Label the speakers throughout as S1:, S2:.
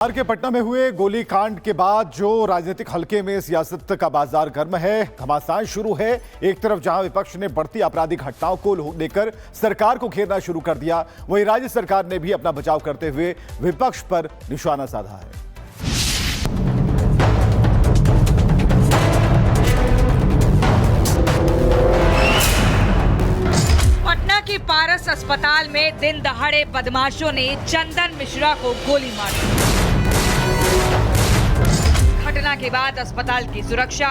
S1: बिहार के पटना में हुए गोलीकांड के बाद जो राजनीतिक हलके में सियासत का बाजार गर्म है, घमासान शुरू है। एक तरफ जहां विपक्ष ने बढ़ती आपराधिक घटनाओं को लेकर सरकार को घेरना शुरू कर दिया, वहीं राज्य सरकार ने भी अपना बचाव करते हुए विपक्ष पर निशाना साधा है।
S2: पटना के पारस अस्पताल में दिन दहाड़े बदमाशों ने चंदन मिश्रा को गोली मार दी। घटना के बाद अस्पताल की सुरक्षा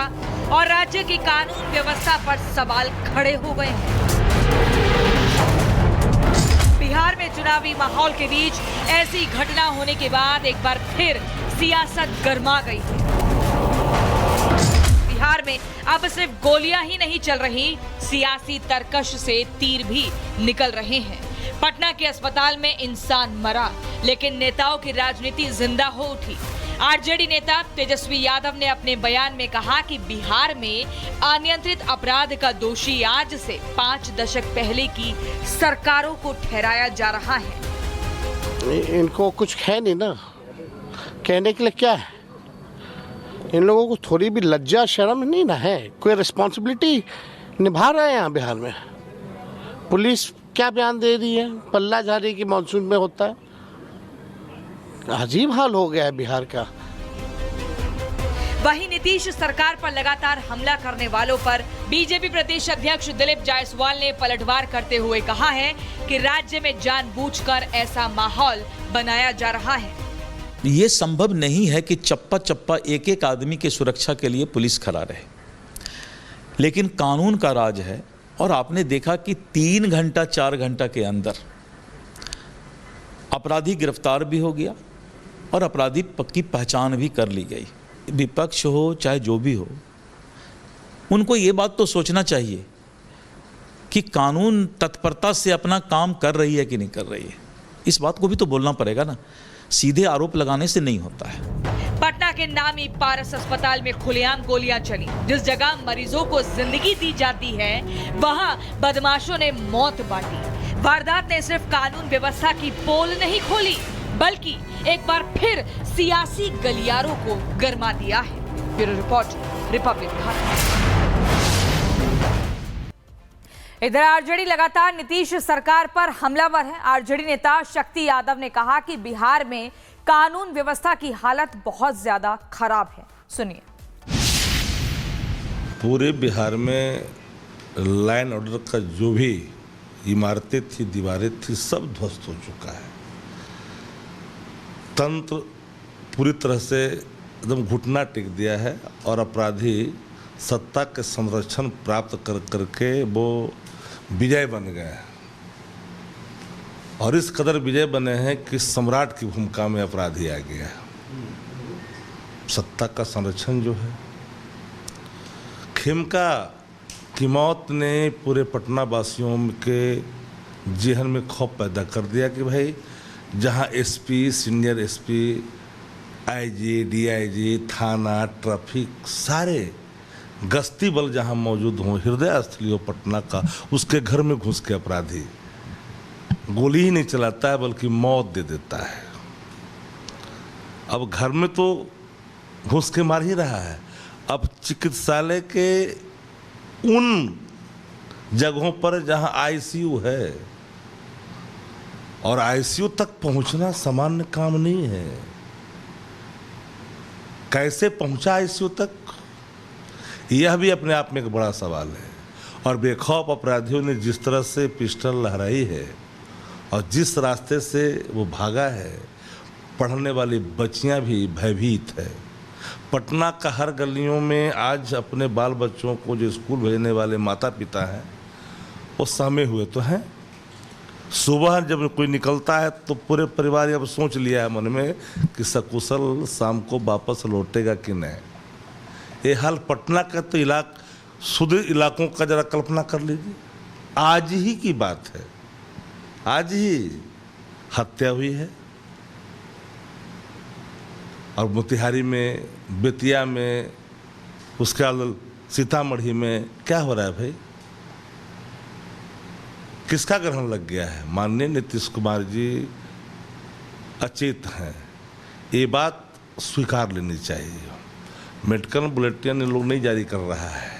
S2: और राज्य की कानून व्यवस्था पर सवाल खड़े हो गए हैं। बिहार में चुनावी माहौल के बीच ऐसी घटना होने के बाद एक बार फिर सियासत गर्मा गई है। बिहार में अब सिर्फ गोलियां ही नहीं चल रही, सियासी तरकश से तीर भी निकल रहे हैं। पटना के अस्पताल में इंसान मरा, लेकिन नेताओं की राजनीति जिंदा हो उठी। आरजेडी नेता तेजस्वी यादव ने अपने बयान में कहा कि बिहार में अनियंत्रित अपराध का दोषी आज से 5 दशक पहले की सरकारों को ठहराया जा रहा है।
S3: इनको कुछ है नहीं ना, कहने के लिए क्या है? इन लोगों को थोड़ी भी लज्जा शर्म नहीं ना है, कोई रिस्पॉन्सिबिलिटी निभा रहे हैं यहाँ बिहार में। पुलिस क्या बयान दे रही है, पल्ला झाड़ी की मानसून में होता है। अजीब हाल हो गया है बिहार का।
S2: वहीं नीतीश सरकार पर लगातार हमला करने वालों पर बीजेपी प्रदेश अध्यक्ष दिलीप जायसवाल ने पलटवार करते हुए कहा है कि राज्य में जानबूझकर ऐसा माहौल बनाया जा रहा है।
S4: ये संभव नहीं है कि चप्पा चप्पा एक एक आदमी की सुरक्षा के लिए पुलिस खड़ा रहे, लेकिन कानून का राज है। और आपने देखा कि 3 घंटा 4 घंटा के अंदर अपराधी गिरफ्तार भी हो गया और अपराधी की पहचान भी कर ली गई। विपक्ष हो चाहे जो भी हो, उनको ये बात तो सोचना चाहिए कि कानून तत्परता से अपना काम कर रही है कि नहीं कर रही है। इस बात को भी तो बोलना पड़ेगा ना, सीधे आरोप लगाने से नहीं होता है।
S2: पटना के नामी पारस अस्पताल में खुलेआम गोलियां चली। जिस जगह मरीजों को जिंदगी दी जाती है, वहां बदमाशों ने मौत बांटी। वारदात ने सिर्फ कानून व्यवस्था की पोल नहीं खोली, बल्कि एक बार फिर सियासी गलियारों को गरमा दिया है। Bureau report, Republic Bharat. इधर आरजेडी लगातार नीतीश सरकार पर हमलावर है। आरजेडी नेता शक्ति यादव ने कहा कि बिहार में कानून व्यवस्था की हालत बहुत ज्यादा खराब है। सुनिए।
S5: पूरे बिहार में लॉ एंड ऑर्डर का जो भी इमारतें थी, दीवारें थी, सब ध्वस्त हो चुका है। तंत्र पूरी तरह से एकदम घुटना टेक दिया है और अपराधी सत्ता के संरक्षण प्राप्त कर करके वो विजय बन गए और इस कदर विजय बने हैं कि सम्राट की भूमिका में अपराधी आ गया है। सत्ता का संरक्षण जो है, खेमका की मौत ने पूरे पटना वासियों के जेहन में खौफ पैदा कर दिया कि भाई जहां SP, senior SP, IG, DIG, थाना, ट्रैफिक, सारे गश्ती बल जहां मौजूद हों, हृदय स्थली हो पटना का, उसके घर में घुस के अपराधी गोली ही नहीं चलाता है बल्कि मौत दे देता है। अब घर में तो घुस के मार ही रहा है, अब चिकित्सालय के उन जगहों पर जहां आईसीयू है, और आईसीयू तक पहुंचना सामान्य काम नहीं है। कैसे पहुंचा आईसीयू तक, यह भी अपने आप में एक बड़ा सवाल है। और बेखौफ अपराधियों ने जिस तरह से पिस्टल लहराई है और जिस रास्ते से वो भागा है, पढ़ने वाली बच्चियां भी भयभीत है। पटना का हर गलियों में आज अपने बाल बच्चों को जो स्कूल भेजने वाले माता पिता हैं, वो सहमे हुए तो हैं। सुबह जब कोई निकलता है तो पूरे परिवार अब सोच लिया है मन में कि सकुशल शाम को वापस लौटेगा कि नहीं। ये हाल पटना का तो सुदूर इलाकों का जरा कल्पना कर लीजिए। आज ही की बात है, आज ही हत्या हुई है और मोतिहारी में, बेतिया में, उसके बाद सीतामढ़ी में क्या हो रहा है भाई? किसका ग्रहण लग गया है? माननीय नीतीश कुमार जी अचेत हैं। ये बात स्वीकार लेनी चाहिए। मेडिकल बुलेटिन इन लोग नहीं जारी कर रहा है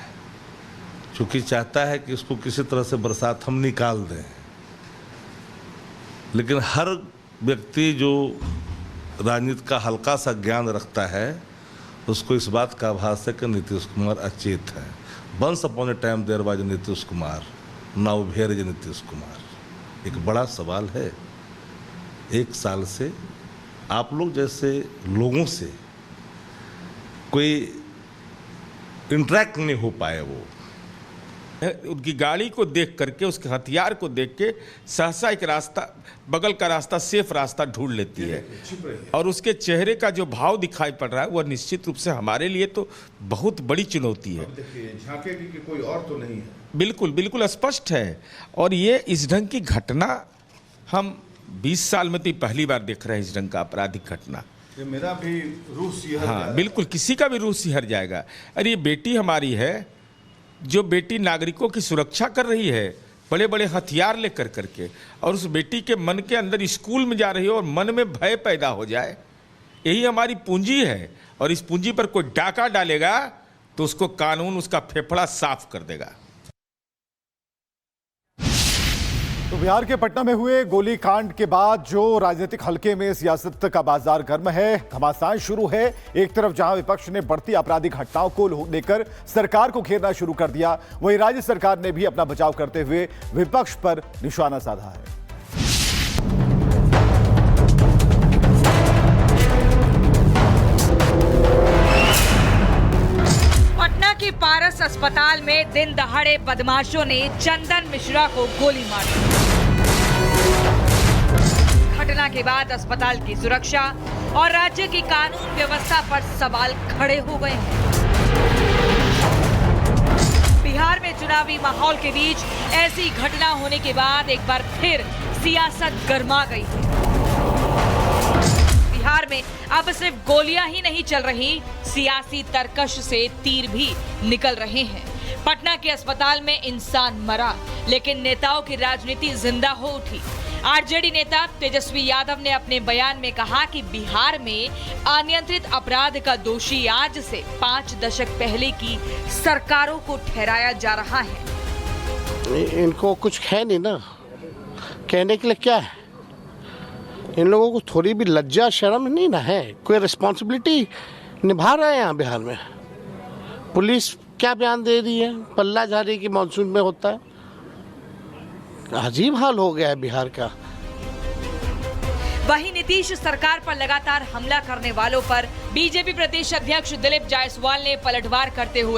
S5: क्योंकि चाहता है कि इसको किसी तरह से बरसात हम निकाल दें, लेकिन हर व्यक्ति जो राजनीति का हल्का सा ज्ञान रखता है उसको इस बात का आभास है कि नीतीश कुमार अचेत है। Once upon a time there was Nitish Kumar, now here is Nitish Kumar. एक बड़ा सवाल है, एक साल से आप लोग जैसे लोगों से कोई इंटरेक्ट नहीं हो पाए। वो
S6: उनकी गाड़ी को देख करके, उसके हथियार को देख के सहसा एक रास्ता, बगल का रास्ता, सेफ रास्ता ढूंढ लेती है। और उसके चेहरे का जो भाव दिखाई पड़ रहा है वह निश्चित रूप से हमारे लिए तो बहुत बड़ी चुनौती है।
S7: झांकेगी कि कोई और तो नहीं है।
S6: बिल्कुल बिल्कुल स्पष्ट है। और ये इस ढंग की घटना हम 20 साल में तो पहली बार देख रहे हैं, इस ढंग का आपराधिक घटना।
S7: ये मेरा भी रूह सिहर गया।
S6: हाँ बिल्कुल, किसी का भी रूह सिहर जाएगा। अरे ये बेटी हमारी है, जो बेटी नागरिकों की सुरक्षा कर रही है बड़े बड़े हथियार लेकर करके, और उस बेटी के मन के अंदर स्कूल में जा रही है और मन में भय पैदा हो जाए, यही हमारी पूंजी है। और इस पूंजी पर कोई डाका डालेगा तो उसको कानून उसका फेफड़ा साफ कर देगा।
S1: तो बिहार के पटना में हुए गोलीकांड के बाद जो राजनीतिक हलके में सियासत का बाजार गर्म है, घमासान शुरू है। एक तरफ जहां विपक्ष ने बढ़ती आपराधिक घटनाओं को लेकर सरकार को घेरना शुरू कर दिया, वहीं राज्य सरकार ने भी अपना बचाव करते हुए विपक्ष पर निशाना साधा है।
S2: पटना के पारस अस्पताल में दिन दहाड़े बदमाशों ने चंदन मिश्रा को गोली मार दी। घटना के बाद अस्पताल की सुरक्षा और राज्य की कानून व्यवस्था पर सवाल खड़े हो गए हैं। बिहार में चुनावी माहौल के बीच ऐसी घटना होने के बाद एक बार फिर सियासत गर्मा गई है। बिहार में अब सिर्फ गोलियां ही नहीं चल रही, सियासी तरकश से तीर भी निकल रहे हैं। पटना के अस्पताल में इंसान मरा, लेकिन नेताओं की राजनीति जिंदा हो उठी। आरजेडी नेता तेजस्वी यादव ने अपने बयान में कहा कि बिहार में अनियंत्रित अपराध का दोषी आज से 5 दशक पहले की सरकारों को ठहराया जा रहा है।
S3: इनको कुछ है नहीं ना, कहने के लिए क्या है? इन लोगों को थोड़ी भी लज्जा शर्म नहीं ना है, कोई रिस्पॉन्सिबिलिटी निभा रहे हैं यहाँ बिहार में। पुलिस क्या बयान दे रही है, पल्ला झाड़ी की मानसून में होता है। अजीब हाल हो गया है बिहार का।
S2: वहीं नीतीश सरकार पर लगातार हमला करने वालों पर बीजेपी प्रदेश अध्यक्ष दिलीप जायसवाल ने पलटवार करते हुए